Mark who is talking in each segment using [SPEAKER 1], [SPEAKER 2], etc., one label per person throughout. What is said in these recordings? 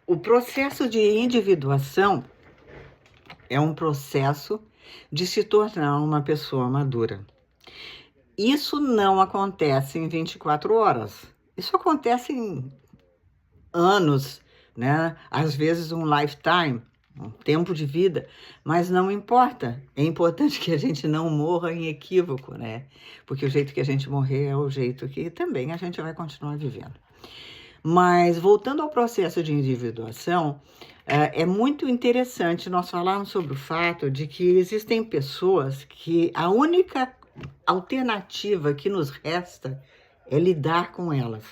[SPEAKER 1] O processo de individuação é um processo de se tornar uma pessoa madura. Isso não acontece em 24 horas. Isso acontece em anos, né? Às vezes um lifetime, um tempo de vida, mas não importa. É importante que a gente não morra em equívoco, né? Porque o jeito que a gente morrer é o jeito que também a gente vai continuar vivendo. Mas voltando ao processo de individuação, é muito interessante nós falarmos sobre o fato de que existem pessoas que a única alternativa que nos resta é lidar com elas.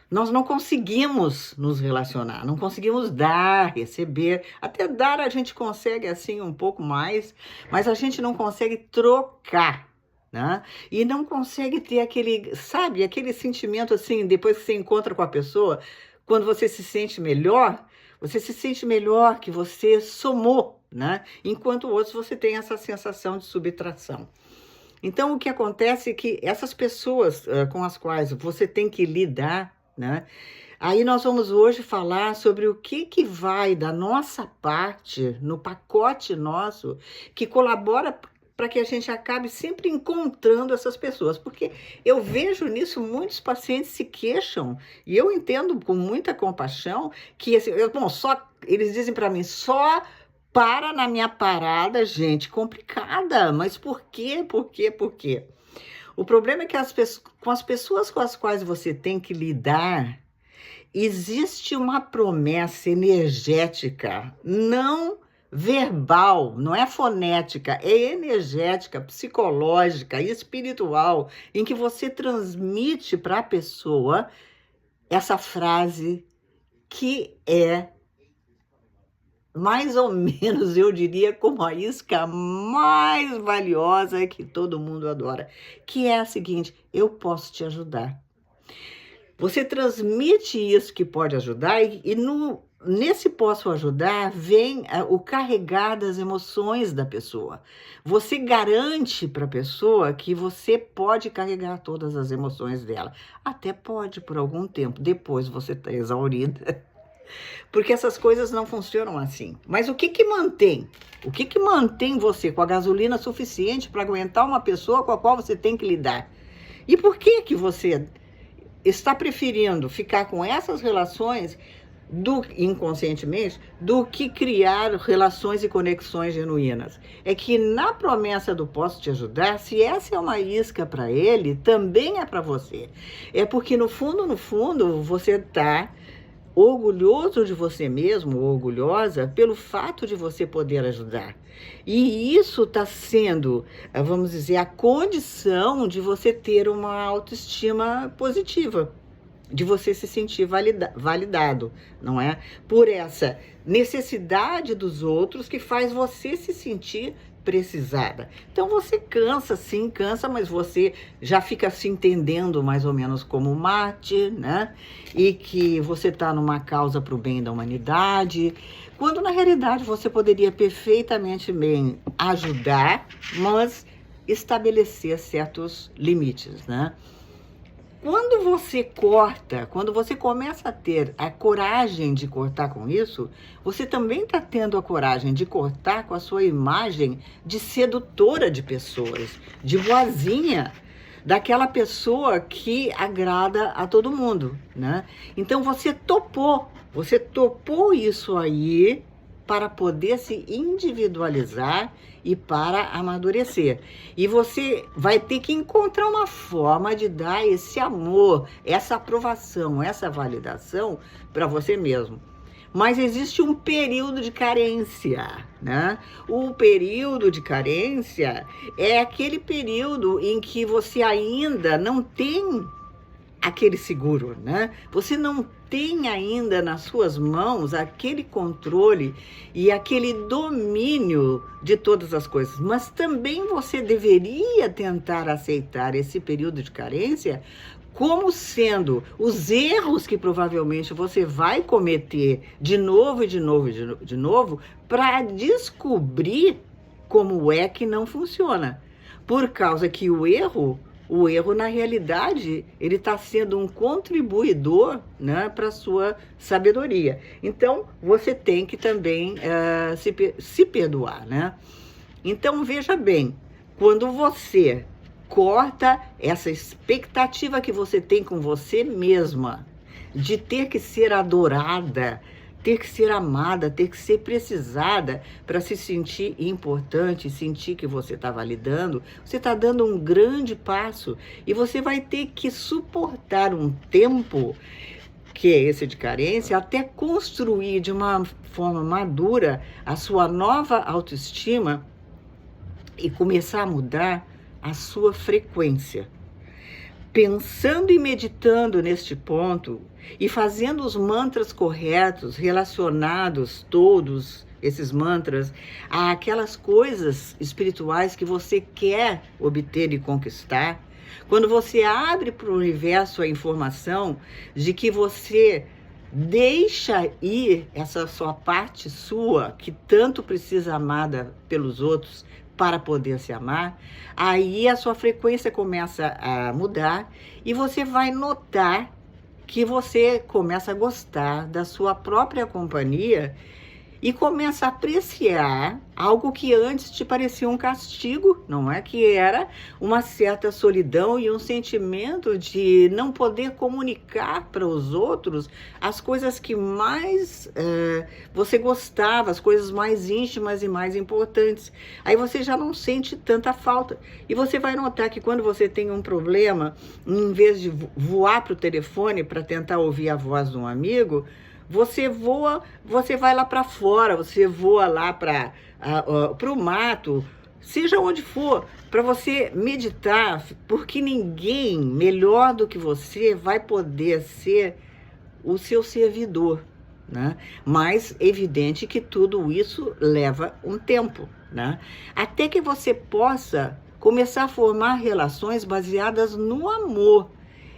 [SPEAKER 1] Nós não conseguimos nos relacionar, não conseguimos dar, receber. Até dar a gente consegue assim um pouco mais, mas a gente não consegue trocar, né? E não consegue ter aquele, sabe, aquele sentimento assim, depois que você encontra com a pessoa, quando você se sente melhor que você somou, né? Enquanto outros você tem essa sensação de subtração. Então, o que acontece é que essas pessoas com as quais você tem que lidar, né? Aí nós vamos hoje falar sobre o que vai da nossa parte, no pacote nosso, que colabora para que a gente acabe sempre encontrando essas pessoas. Porque eu vejo nisso muitos pacientes se queixam, e eu entendo com muita compaixão, que assim, eles dizem para mim, só para na minha parada, gente, complicada. Mas por quê? Por quê? Por quê? O problema é que com as pessoas com as quais você tem que lidar, existe uma promessa energética, não verbal, não é fonética, é energética, psicológica, espiritual, em que você transmite para a pessoa essa frase que é mais ou menos, eu diria, como a isca mais valiosa que todo mundo adora, que é a seguinte: eu posso te ajudar. Você transmite isso que pode ajudar nesse posso ajudar vem o carregar das emoções da pessoa. Você garante para a pessoa que você pode carregar todas as emoções dela. Até pode por algum tempo, depois você está exaurida. Porque essas coisas não funcionam assim. Mas o que mantém? O que mantém você com a gasolina suficiente para aguentar uma pessoa com a qual você tem que lidar? E por que você está preferindo ficar com essas relações inconscientemente do que criar relações e conexões genuínas? É que na promessa do posso te ajudar, se essa é uma isca para ele, também é para você. É porque no fundo, você está orgulhoso de você mesmo, orgulhosa, pelo fato de você poder ajudar. E isso está sendo, vamos dizer, a condição de você ter uma autoestima positiva, de você se sentir validado, não é? Por essa necessidade dos outros que faz você se sentir precisada. Então você cansa, sim, cansa, mas você já fica se entendendo mais ou menos como mártir, né? E que você está numa causa para o bem da humanidade, quando na realidade você poderia perfeitamente bem ajudar, mas estabelecer certos limites, né? Quando você corta, quando você começa a ter a coragem de cortar com isso, você também está tendo a coragem de cortar com a sua imagem de sedutora de pessoas, de boazinha, daquela pessoa que agrada a todo mundo, né? Então você topou isso aí para poder se individualizar e para amadurecer. E você vai ter que encontrar uma forma de dar esse amor, essa aprovação, essa validação para você mesmo. Mas existe um período de carência, né? O período de carência é aquele período em que você ainda não tem aquele seguro, né? Você não tem ainda nas suas mãos aquele controle e aquele domínio de todas as coisas, mas também você deveria tentar aceitar esse período de carência como sendo os erros que provavelmente você vai cometer de novo e de novo e de novo para descobrir como é que não funciona. Por causa que o erro O erro, na realidade, ele está sendo um contribuidor, né, para a sua sabedoria. Então, você tem que também se perdoar, né? Então, veja bem, quando você corta essa expectativa que você tem com você mesma, de ter que ser adorada, ter que ser amada, ter que ser precisada para se sentir importante, sentir que você está validando, você está dando um grande passo e você vai ter que suportar um tempo, que é esse de carência, até construir de uma forma madura a sua nova autoestima e começar a mudar a sua frequência. Pensando e meditando neste ponto e fazendo os mantras corretos, relacionados todos esses mantras àquelas coisas espirituais que você quer obter e conquistar, quando você abre para o universo a informação de que você deixa ir essa sua parte sua, que tanto precisa amada pelos outros, para poder se amar, aí a sua frequência começa a mudar e você vai notar que você começa a gostar da sua própria companhia e começa a apreciar algo que antes te parecia um castigo, não é? Que era uma certa solidão e um sentimento de não poder comunicar para os outros as coisas que mais você gostava, as coisas mais íntimas e mais importantes. Aí você já não sente tanta falta. E você vai notar que quando você tem um problema, em vez de voar para o telefone para tentar ouvir a voz de um amigo, você voa, você vai lá para fora, você voa lá para o mato, seja onde for, para você meditar, porque ninguém melhor do que você vai poder ser o seu servidor, né? Mas evidente que tudo isso leva um tempo, né? Até que você possa começar a formar relações baseadas no amor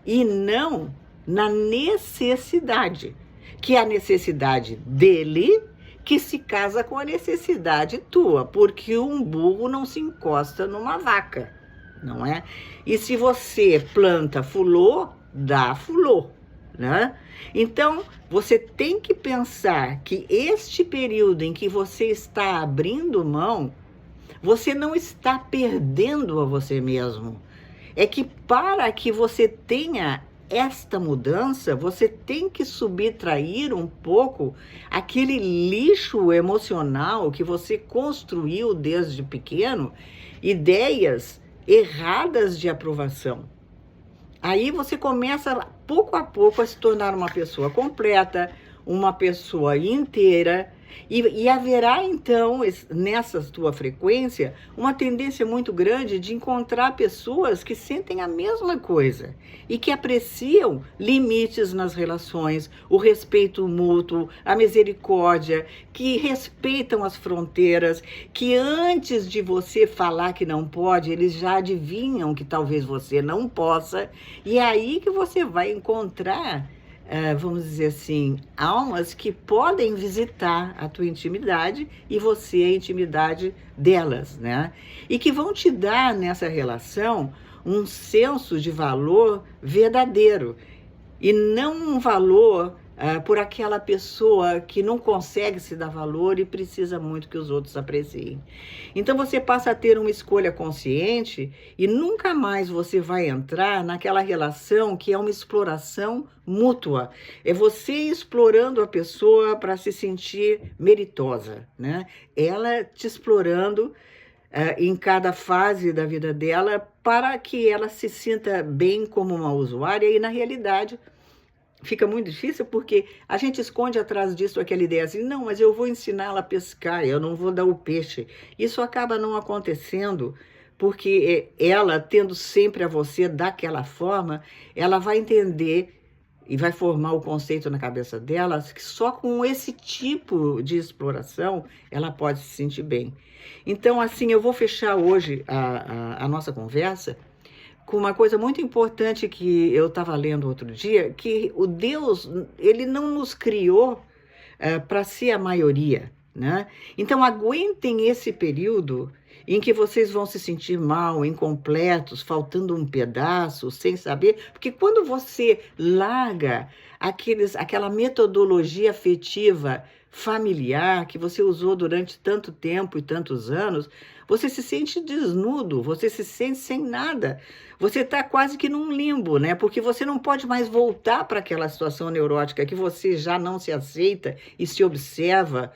[SPEAKER 1] e não na necessidade, que é a necessidade dele que se casa com a necessidade tua, porque um burro não se encosta numa vaca, não é? E se você planta fulô, dá fulô, né? Então, você tem que pensar que este período em que você está abrindo mão, você não está perdendo a você mesmo. É que para que você tenha esta mudança, você tem que subtrair um pouco aquele lixo emocional que você construiu desde pequeno, ideias erradas de aprovação. Aí você começa, pouco a pouco, a se tornar uma pessoa completa, uma pessoa inteira, e haverá, então, nessa tua frequência, uma tendência muito grande de encontrar pessoas que sentem a mesma coisa e que apreciam limites nas relações, o respeito mútuo, a misericórdia, que respeitam as fronteiras, que antes de você falar que não pode, eles já adivinham que talvez você não possa, e é aí que você vai encontrar vamos dizer assim, almas que podem visitar a tua intimidade e você a intimidade delas, né? E que vão te dar nessa relação um senso de valor verdadeiro e não um valor por aquela pessoa que não consegue se dar valor e precisa muito que os outros apreciem. Então você passa a ter uma escolha consciente e nunca mais você vai entrar naquela relação que é uma exploração mútua. É você explorando a pessoa para se sentir meritosa, né? Ela te explorando em cada fase da vida dela para que ela se sinta bem como uma usuária e, na realidade, fica muito difícil porque a gente esconde atrás disso aquela ideia assim, não, mas eu vou ensinar ela a pescar, eu não vou dar o peixe. Isso acaba não acontecendo porque ela, tendo sempre a você daquela forma, ela vai entender e vai formar o conceito na cabeça dela que só com esse tipo de exploração ela pode se sentir bem. Então, assim, eu vou fechar hoje a nossa conversa com uma coisa muito importante que eu estava lendo outro dia, que o Deus, ele não nos criou para ser a maioria. né? Então, aguentem esse período em que vocês vão se sentir mal, incompletos, faltando um pedaço, sem saber, porque quando você larga aquela metodologia afetiva familiar que você usou durante tanto tempo e tantos anos, você se sente desnudo, você se sente sem nada. Você está quase que num limbo, né? Porque você não pode mais voltar para aquela situação neurótica que você já não se aceita e se observa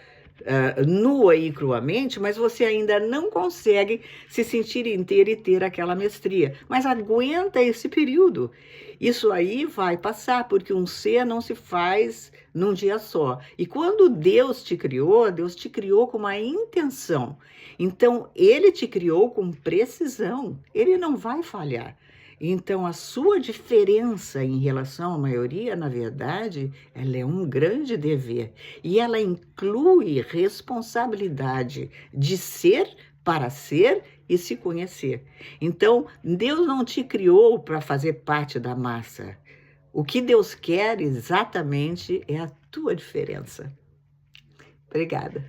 [SPEAKER 1] nua e cruamente, mas você ainda não consegue se sentir inteira e ter aquela mestria. Mas aguenta esse período. Isso aí vai passar, porque um ser não se faz num dia só. E quando Deus te criou com uma intenção. Então, Ele te criou com precisão. Ele não vai falhar. Então, a sua diferença em relação à maioria, na verdade, ela é um grande dever. E ela inclui responsabilidade de ser para ser e se conhecer. Então, Deus não te criou para fazer parte da massa. O que Deus quer exatamente é a tua diferença. Obrigada.